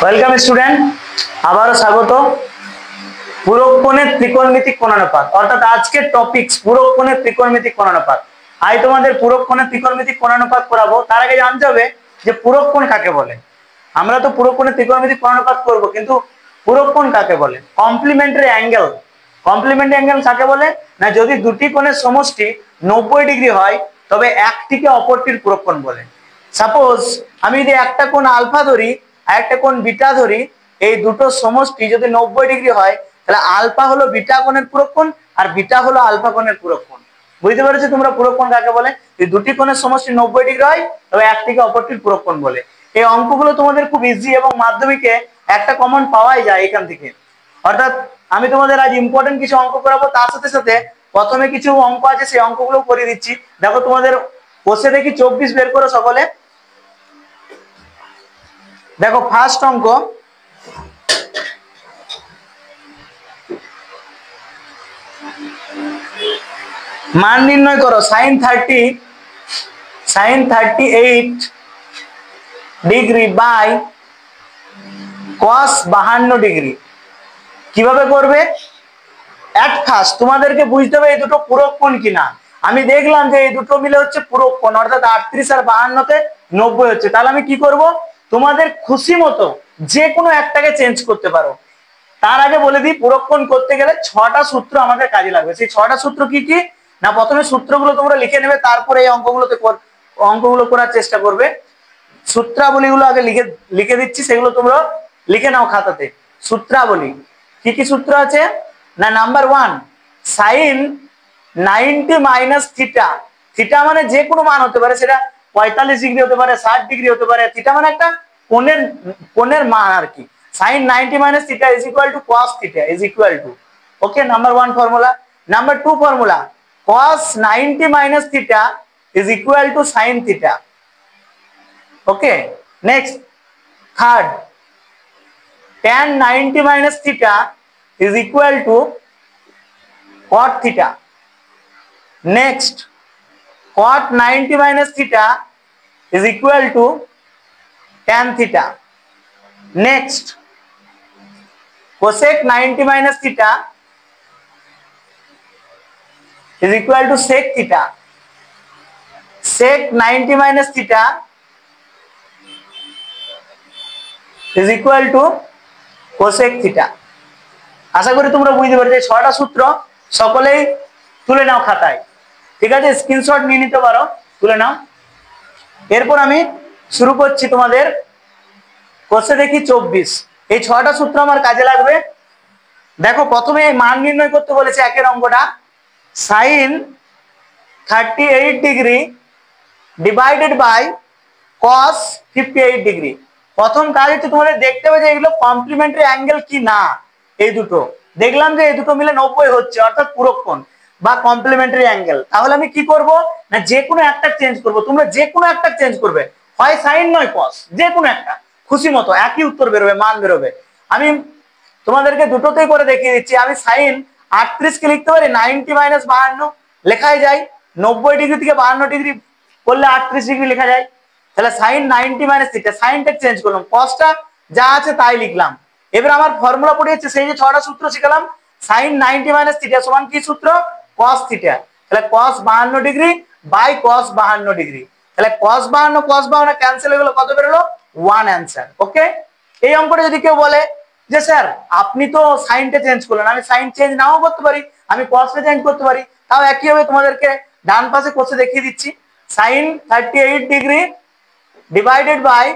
Welcome student, আবারও স্বাগত। পুরকোণের ত্রিকোণমিতিক কোণানুপাত অর্থাৎ আজকের টপিকস পুরকোণের ত্রিকোণমিতিক কোণানুপাত। আজ তোমাদের পুরকোণের ত্রিকোণমিতিক কোণানুপাত করাবো। তার আগে জানতে হবে যে পুরকোণ কাকে বলে। আমরা তো পুরকোণের ত্রিকোণমিতিক কোণানুপাত করব, কিন্তু পুরকোণ কাকে বলে? Complimentary angle. কমপ্লিমেন্টারি অ্যাঙ্গেল কাকে বলে? না, যদি দুটি কোণের সমষ্টি 90 ডিগ্রি হয় তবে একটিকে অপরটির পুরকোণ বলে। সাপোজ আমি যদি একটা কোণ আলফা ধরি আর একটা কোণ বিটা ধরি, এই দুটো সমষ্টি যদি 90 ডিগ্রি হয় তাহলে আলফা হলো বিটা কোণের পুরকোণ আর বিটা হলো আলফা কোণের পুরকোণ। বুঝতে পেরেছো তোমরা পুরকোণ কাকে বলে? যদি দুটি কোণের সমষ্টি 90 ডিগ্রি হয় তবে একটিকে অপরটির পুরকোণ বলে। এই অঙ্কগুলো তোমাদের খুব ইজি এবং মাধ্যমিকে একটা কমন পাওয়াই যায় এখান থেকে। অর্থাৎ আমি তোমাদের আজ ইম্পর্টেন্ট কিছু অঙ্ক করাবো, তার সাথে সাথে প্রথমে কিছু অঙ্ক আছে সেই অঙ্কগুলো করে দিচ্ছি। দেখো তোমাদের বসে দেখি 24 বের করো সকলে। দেখো ফার্স্ট অঙ্ক, মান নির্ণয় করো sin 38 degree by cos 52 degree. কিভাবে করবে? এট ফার্স্ট তোমাদেরকে বুঝতে হবে এই দুটো পুরকোণ কিনা। আমি দেখলাম যে এই দুটো মিলে হচ্ছে পুরকোণ, অর্থাৎ 38 আর 52 তে 90 হচ্ছে। তাহলে আমি কি করব? তোমাদের খুশি মতো যে কোনো একটাকে চেঞ্জ করতে পারো। তার আগে বলে দিই, পুরকোণ করতে গেলে 6টা সূত্র আমাদের কাজে লাগবে। সেই 6টা সূত্র কি কি? না, প্রথমে সূত্রগুলো তোমরা লিখে নেবে, তারপরে এই অঙ্কগুলো করার চেষ্টা করবে। সূত্রাবলীগুলো আগে লিখে দিচ্ছি, সেগুলো তোমরা লিখে নাও খাতাতে। সূত্রাবলী কি কি সূত্র আছে? না, number 1 sin 90 minus theta. Theta মানে যে কোনো মান হতে পারে, সেটা 45 ডিগ্রি হতে পারে, 60 ডিগ্রি হতে পারে। থিটা মানে একটা কোণের মান আর কি। sin 90 minus theta is equal to cos theta is equal to, okay, number 1 formula. Number 2 formula, cos 90 minus theta is equal to sin theta. Okay, next, third, tan 90 minus theta is equal to cot theta. Next, cot 90 minus theta is equal to tan theta. Next, cosec 90 minus theta is equal to sec theta. Sec 90 minus theta is equal to cosec theta. আশা করি তোমরা বুঝতে পারছো। 6টা সূত্র সকলেই তুলে নাও খাতায়, ঠিক আছে? স্ক্রিনশট নিয়ে নিতে পারো, তুলে নাও। এরপর আমি শুরু করছি তোমাদের। কোষে দেখি 24। এই 6টা সূত্র আমার কাজে লাগবে। দেখো প্রথমে মান নির্ণয় করতে বলেছে একের অঙ্কটা, sin 38 degree divided by cos 58 degree. প্রথম কাজ হচ্ছে তোমাদের দেখতে হবে যে এগুলো কমপ্লিমেন্টারি অ্যাঙ্গেল কি না। এই দুটো দেখলাম যে এই দুটো মিলে 90 হচ্ছে, অর্থাৎ পুরকোণ বা কমপ্লিমেন্টারি অ্যাঙ্গেল। তাহলে আমি কি করব? না, যে কোনো একটা চেঞ্জ করব। তোমরা যে কোনো একটা চেঞ্জ করবে, হয় সাইন নয় cos, যে কোনো একটা খুশি মতো, একই উত্তর বেরোবে, মান বেরোবে। আমি তোমাদেরকে দুটোতেই করে দেখিয়ে দিচ্ছি। আমি সাইন 38 কে লিখতে পারি 90 মাইনাস 52, লেখাই যায়। 90 ডিগ্রি থেকে 52 ডিগ্রি করলে 38 ডিগ্রি লেখা যায়। তাহলে সাইন 90 মাইনাস থিটা, সাইনটা চেঞ্জ করলাম, কসটা যা আছে তাই লিখলাম। এবার আমার ফর্মুলা পড়ে যাচ্ছে, সেই যে 6টা সূত্র শিখালাম, সাইন 90 মাইনাস থিটা সমান কি সূত্র? cos theta. তাহলে cos 52 degree by cos 52 degree. তাহলে cos 52 ক্যান্সেল হয়ে গেল, কত বেরোলো? 1 অ্যান্সার। ওকে, এই অঙ্কটা যদি কেউ বলে যে স্যার আপনি তো সাইনটা চেঞ্জ করলেন, আমি সাইন চেঞ্জ নাও করতে পারি, আমি কসটা চেঞ্জ করতে পারি, তাও একই হবে। তোমাদেরকে ডান পাশে কোষে দেখিয়ে দিচ্ছি, sine 38 degree divided by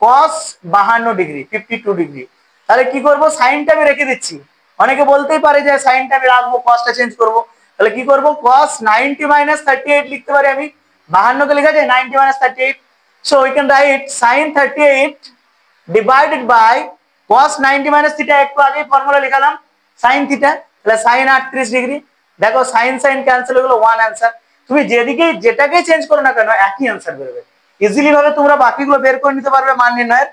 cos 52 degree 52 degree. তাহলে কি করব? সাইনটা আমি রেখে দিচ্ছি। অনেকে বলতেই পারে যে সাইনটা আমি রাখবো, কসটা চেঞ্জ করব। তাহলে কি করব? cos 90 minus 38 লিখতে পারি আমি, 52 কে লেখা যায় 90 minus 38, so we can write sin 38 divided by cos 90 minus theta। একটু আগে ফর্মুলা লিখালাম sin theta, তাহলে sin 38 ডিগ্রি। দেখো sin sin ক্যান্সেল হয়ে গেল, 1 অ্যান্সার। তুমি যেটাকে চেঞ্জ করো না কেন একই অ্যান্সার বেরোবে। ইজিলি ভাবে তোমরা বাকিগুলো বের করে নিতে পারবে মান নির্ণয়ের।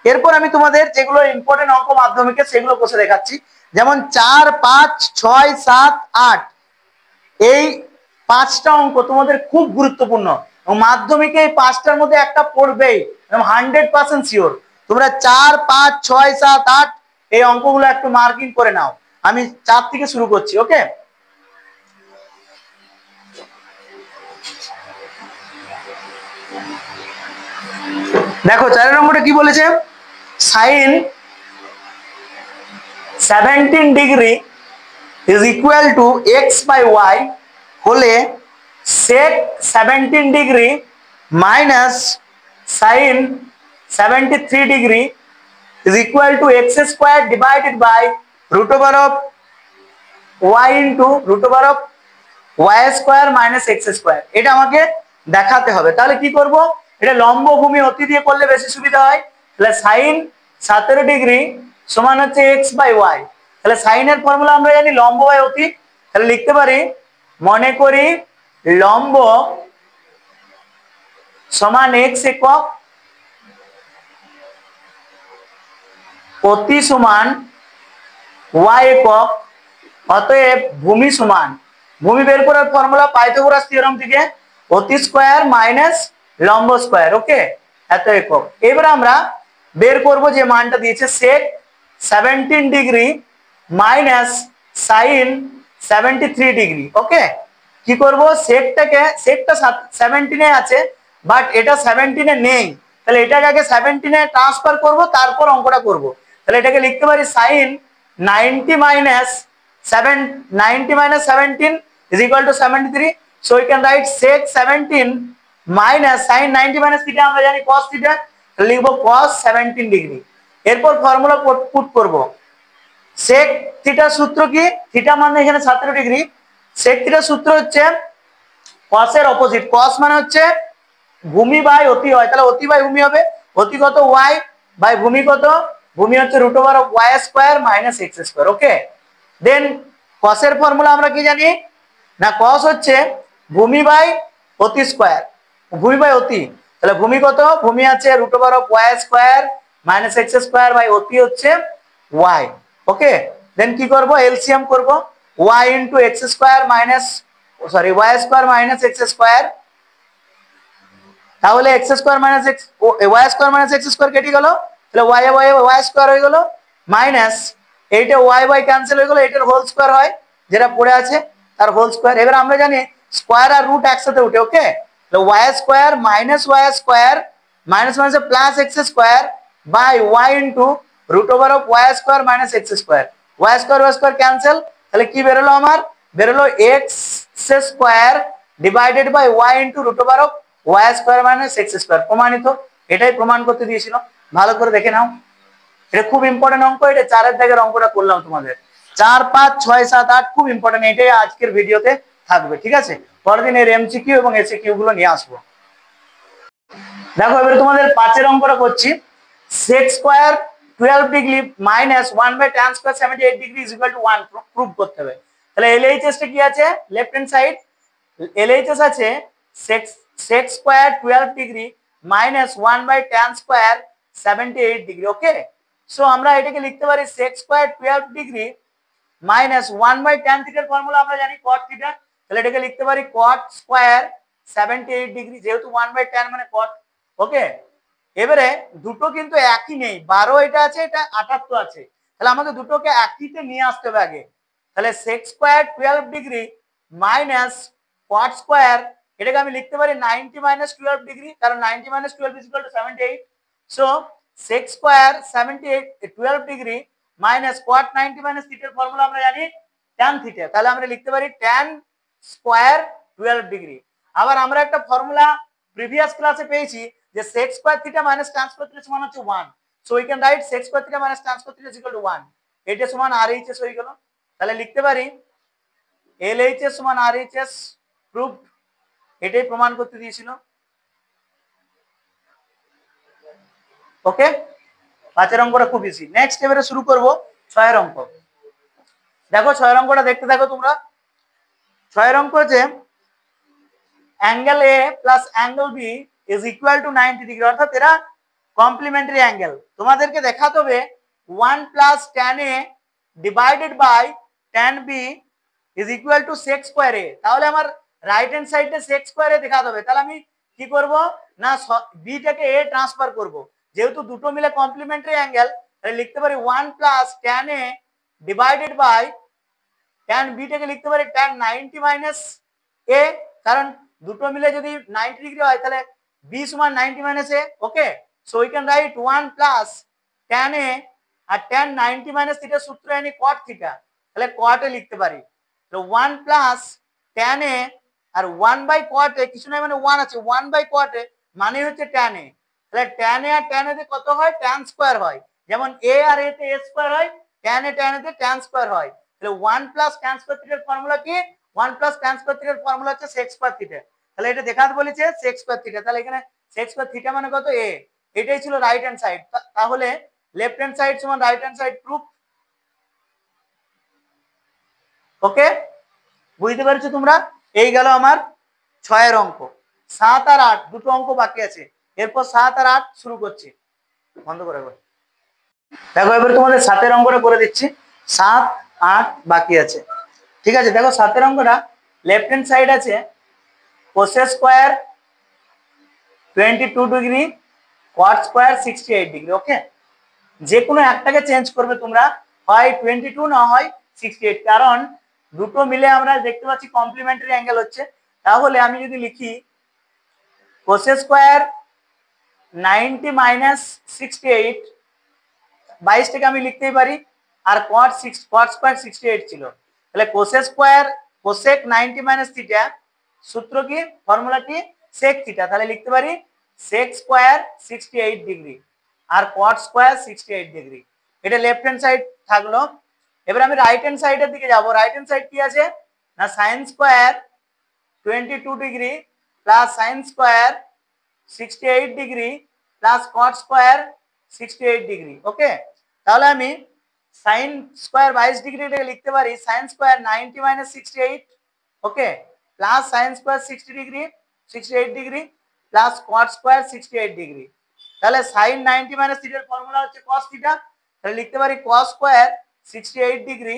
এরপর আমি তোমাদের যেগুলো ইম্পর্টেন্ট অঙ্ক মাধ্যমিকে সেগুলো বসে দেখাচ্ছি। যেমন 4, 5, 6, 7, 8 এই 5টা অঙ্ক তোমাদের খুব গুরুত্বপূর্ণ। মাধ্যমিকে এই 5টার মধ্যে একটা পড়বেই, 100% শিওর। তোমরা 4 5 6 7 8 এই অঙ্কগুলো একটু মার্কিং করে নাও। আমি 4 থেকে শুরু করছি। ওকে, দেখো 4 নম্বরটা কি বলেছে, sin 17 degree is equal to x by y হলে sec 17 degree minus sin 73 degree is equal to x square divided by root over of y into root over of y square minus x square। এটা আমাকে দেখাতে হবে। তাহলে কি করব, এটা লম্ব ভূমি অতি দিয়ে করলে বেশি সুবিধা হয়। তাহলে sin 17 ডিগ্রি সমান হচ্ছে x বাই y। তাহলে sin এর ফর্মুলা আমরা জানি লম্ব বাই অতি। তাহলে লিখতে পারি, মনে করি লম্ব সমান x একক, অতি সমান y একক, অতএব ভূমি সমান, ভূমি বের করার ফর্মুলা পাইথাগোরাস থিওরেম থেকে অতি স্কয়ার মাইনাস লম্ব স্কয়ার। ওকে, এত একক। এবার আমরা বের করব যে মানটা দিয়েছে sec 17 degree minus sin 73 degree. Okay, কি করব, সেকটা 17 এ আছে বাট এটা 17 এ নেই, তাহলে এটাকে আগে 17 এ ট্রান্সফার করব, তারপর অঙ্কটা করব। তাহলে এটাকে লিখতে পারি sin 90 minus 17 is equal to 73, so we can write sec 17 minus sin 90 minus theta আমরা জানি cos theta, লিখব cos 17 ডিগ্রি। এরপর ফর্মুলা পুট করব, sec theta সূত্র কি, থিটা মানে এখানে 17 ডিগ্রি, sec theta সূত্র হচ্ছে cos এর অপোজিট, cos মানে হচ্ছে ভূমি বাই অতি হয়, তাহলে অতি বাই ভূমি হবে, অতি কত y বাই ভূমি কত, ভূমি হচ্ছে root over of y square minus x square. Okay, then cos এর ফর্মুলা আমরা কি জানি না, cos হচ্ছে ভূমি বাই অতি স্কয়ার, ভূমি বাই অতি, তাহলে ভূমি কত, ভূমি আছে root over of y square minus x square by অতি হচ্ছে y। ওকে, দেন কি করব, এলসিএম করব, y into x square minus y square minus x square, তাহলে x square minus x y square minus x square কেটে গেল, তাহলে y স্কয়ার হয়ে গেল মাইনাস এইটা y বাই ক্যান্সেল হয়ে গেল, এটার হোল স্কয়ার হয় যেটা পড়ে আছে তার হোল স্কয়ার। এবার আমরা জানি স্কয়ার আর রুট একসাথে উঠে। ওকে, তাহলে y square minus y square minus minus plus x square by y into root over of y square minus x square, y square cancel, তাহলে কি বেরোলো আমার, বেরোলো x square divided by y into root over of y square minus x square. প্রমাণিত, এটাই প্রমাণ করতে দিয়েছিল, ভালো করে দেখে নাও, এটা খুব ইম্পর্টেন্ট অঙ্ক। এটা 4 এর দাগের অঙ্কটা করলাম তোমাদের, 4 5 6 7 8 খুব ইম্পর্টেন্ট, এটাই আজকের ভিডিওতে থাকবে। ঠিক আছে, পরের দিন এর এমসিকিউ এবং এসিকিউ গুলো নিয়ে আসবো। দেখো এবারে তোমাদের 5 এর অঙ্কটা করছি, sec square 12 degree minus 1 by tan square 78 degree is equal to 1 proof করতে হবে। তাহলে এলএইচএস টা কি আছে, লেফট হ্যান্ড সাইড এলএইচএস আছে sec square 12 degree minus 1 by tan square 78 degree. Okay, so আমরা এটাকে লিখতে পারি sec square 12 degree minus 1 by tan থিটার ফর্মুলা আমরা জানি cot থিটা, তাহলে এটাকে লিখতে পারি cot স্কয়ার 78 ডিগ্রি, যেহেতু 1 বাই tan মানে cot। ওকে, এবারে দুটো কিন্তু একই নেই, 12 এটা আছে, এটা 78 আছে, তাহলে আমাকে দুটোকে একইতে নিয়ে আসতে হবে আগে। তাহলে sec square 12 degree minus cot square, এটাকে আমি লিখতে পারি 90 মাইনাস 12 ডিগ্রি, কারণ 90 minus 12 is equal two 78, so sec square 78 12 degree minus cot 90 minus থিটার ফর্মুলা আমরা জানি tan থিটা, তাহলে আমরা লিখতে পারি tan স্কয়ার 12 ডিগ্রি। আবার আমরা একটা ফর্মুলা প্রিভিয়াস ক্লাসে পেয়েছি যে sec square theta minus tan square theta সমান হচ্ছে 1, so we can right sec square theta minus tan square theta is equal to 1, এটা সমান RHS হয়ে গেল। তাহলে লিখতে পারি LHS সমান RHS প্রুফ, এটাই প্রমাণ করতে দিয়েছিল। ওকে, 5 এর অঙ্কটা খুব ইজি। নেক্সট এবারে শুরু করব 6 এর অঙ্ক। দেখো 6 এর অঙ্কটা দেখতে থাকো তোমরা। 6 এর অঙ্ক হচ্ছে angle A plus angle B is equal to 90 degree, অর্থাৎ এরা কমপ্লিমেন্টারি অ্যাঙ্গেল। তোমাদেরকে দেখাতে হবে 1 plus tan A divided by tan B is equal to sec square A, তাহলে আমার রাইট হ্যান্ড সাইডে sec স্কয়ার A দেখাতে হবে। তাহলে আমি কি করব না, B টাকে A ট্রান্সফার করব, যেহেতু দুটো মিলে কমপ্লিমেন্টারি অ্যাঙ্গেল, তাহলে লিখতে পারি 1 plus tan a divided by tan b টাকে লিখতে পারি tan 90 মাইনাস a, কারণ দুটো মিলে যদি 90 ডিগ্রি হয় তাহলে b সমান 90 minus a। Okay, so we can write 1 plus tan a আর tan 90 মাইনাস থিটা সূত্র জানি cot থিটা, তাহলে cot এ লিখতে পারি। তো 1 প্লাস tan a আর 1 বাই cot এ কিছু নাই মানে 1 আছে, 1 বাই cot এ মানে হচ্ছে tan a, তাহলে tan a আর tan a তে কত হয় tan স্কয়ার হয়, যেমন a আর a তে a স্কয়ার হয়, tan a tan a তে tan স্কয়ার হয়। তাহলে 1 প্লাস tan স্কয়ার থিটার ফর্মুলা কি, 1 প্লাস tan স্কয়ার থিটার ফর্মুলা হচ্ছে sec স্কয়ার থিটা, তাহলে এটা দেখাতে বলেছে sec স্কয়ার থিটা, তাহলে এখানে sec স্কয়ার থিটা মানে কত a, এটাই ছিল রাইট হ্যান্ড সাইড, তাহলে লেফট হ্যান্ড সাইড সমান রাইট হ্যান্ড সাইড প্রুফ। ওকে, বুঝতে পারছো তোমরা? এই গেল আমার 6 এর অঙ্ক। 7 আর 8 দুটো অঙ্ক বাকি আছে, এরপর 7 আর 8 শুরু করছি। বন্ধ করে দাও। দেখো এবার তোমাদের 7 এর অঙ্কটা করে দিচ্ছি, 7 8 বাকি আছে। ঠিক আছে, দেখো 7 এর অঙ্কটা লেফট হ্যান্ড সাইড আছে cos square 22 degree cot square 68 degree. Okay, যে কোনো একটাকে চেঞ্জ করবে তোমরা, হয় 22 না হয় 68, কারণ দুটো মিলে আমরা দেখতে পাচ্ছি কমপ্লিমেন্টারি অ্যাঙ্গেল হচ্ছে। তাহলে আমি যদি লিখি cos স্কয়ার 90 মাইনাস 68 22 টাকে আমি লিখতেই পারি, আর cot স্কয়ার 68 ছিল, তাহলে cos square cosec 90 minus theta সূত্র কি, ফর্মুলা কি sec থিটা, তাহলে লিখতে পারি sec স্কয়ার 68 ডিগ্রি আর cot স্কয়ার 68 ডিগ্রি। এটা লেফট হ্যান্ড সাইড থাকলো। এবার আমি রাইট হ্যান্ড সাইডের দিকে যাব। রাইট হ্যান্ড সাইড কি আছে না sin square 22 degree plus sin square 68 degree plus cot square 68 degree. Okay, তাহলে আমি sin স্কয়ার 22 ডিগ্রিটাকে লিখতে পারি sin square 90 minus 68। Okay, plus sin square 60 degree 68 degree plus cot square 68 degree. তাহলে sin 90 মাইনাস থিটার ফর্মুলা হচ্ছে cos থিটা, তাহলে লিখতে পারি cos square 68 degree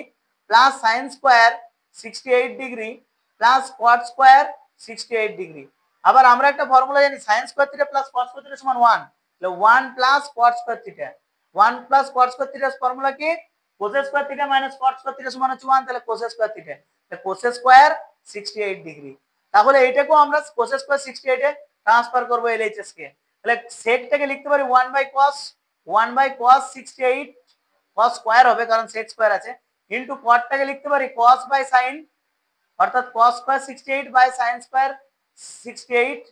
plus sin square 68 degree plus cot square 68 degree. আবার আমরা একটা ফর্মুলা জানি sin square theta plus cos square theta সমান 1, তাহলে 1 plus cot square theta, 1 plus cot square থিটার ফর্মুলা কি cos square theta minus cot square theta সমান হচ্ছে 1, তাহলে cos স্কয়ার থিটা, তাহলে cos স্কয়ার 68 ডিগ্রি। তাহলে এইটাকেও আমরা cos স্কয়ার 68 এ ট্রান্সফার করব LHS কে, তাহলে সেকটাকে লিখতে পারি 1 বাই cos 68 cos স্কয়ার হবে কারণ sec স্কয়ার আছে, ইনটু cot টাকে লিখতে পারি cos বাই sin, অর্থাৎ cos square 68 by sin square 68,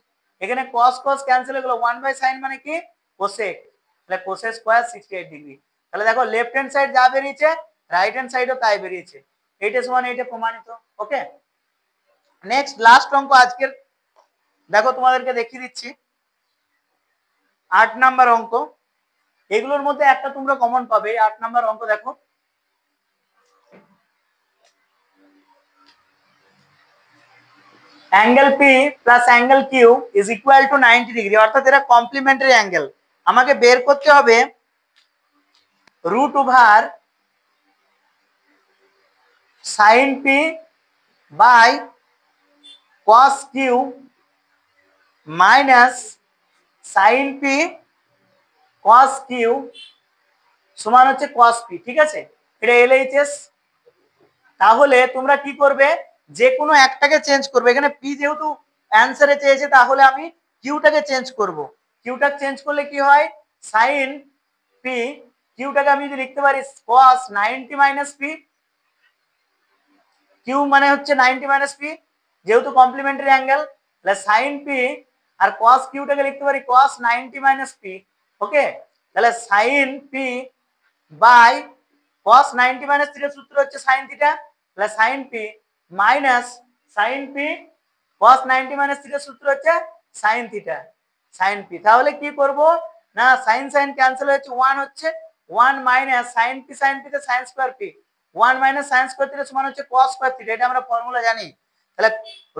এখানে cos cos ক্যান্সেল হয়ে গেল, 1 বাই sin মানে কি cosec, তাহলে cos স্কয়ার 68 ডিগ্রি। তাহলে দেখো লেফট হ্যান্ড সাইড যা বেরিয়েছে রাইট হ্যান্ড সাইডও তাই বেরিয়েছে, এইটা সমান এইটা প্রমাণিত। ওকে, নেক্সট লাস্ট অঙ্ক আজকের, দেখো তোমাদেরকে দেখিয়ে দিচ্ছি 8 নাম্বার অঙ্ক। এগুলোর মধ্যে একটা তোমরা কমন পাবে। 8 নাম্বার অঙ্ক দেখো, angle P plus angle Q is equal to 90 degree, অর্থাৎ এরা কমপ্লিমেন্টারি অ্যাঙ্গেল। আমাকে বের করতে হবে root over sin P by cos Q minus sin P cos Q সমান হচ্ছে cos P। ঠিক আছে, এটা LHS। তাহলে তোমরা কি করবে, যে কোনো একটাকে চেঞ্জ করবে। এখানে P যেহেতু অ্যানসারে চেয়েছে, তাহলে আমি কিউটাকে চেঞ্জ করব। কিউটা চেঞ্জ করলে কি হয়, sin P, কিউটাকে আমি যদি লিখতে পারি cos 90 মাইনাস P, কিউ মানে হচ্ছে 90 মাইনাস P, যেহেতু কমপ্লিমেন্টারি অ্যাঙ্গেল, তাহলে sin P আর cos কিউটাকে লিখতে পারি cos 90 মাইনাস P। ওকে, তাহলে sin P by cos 90 minus থিটার সূত্র হচ্ছে sin থিটা, তাহলে sin P minus sin P cos 90 minus থিটার সূত্র হচ্ছে sin থিটা sin P। তাহলে কি করব না sin sin ক্যান্সেল হচ্ছে 1 হচ্ছে 1 minus sin P sin P তে sin square P, 1 minus sin square theta সমান হচ্ছে cos স্কয়ার থিটা, এটা আমরা ফর্মুলা জানি। তাহলে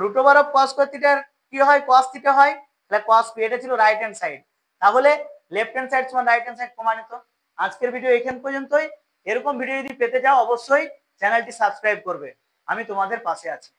root over of cos square থিটার কি হয় cos থিটা হয়, তাহলে cos P, এটা ছিল রাইট হ্যান্ড সাইড। তাহলে লেফট হ্যান্ড সাইড সমান রাইট হ্যান্ড সাইড প্রমাণিত। আজকের ভিডিও এখান পর্যন্তই। এরকম ভিডিও যদি পেতে চাও অবশ্যই চ্যানেলটি সাবস্ক্রাইব করবে, আমি তোমাদের পাশে আছি।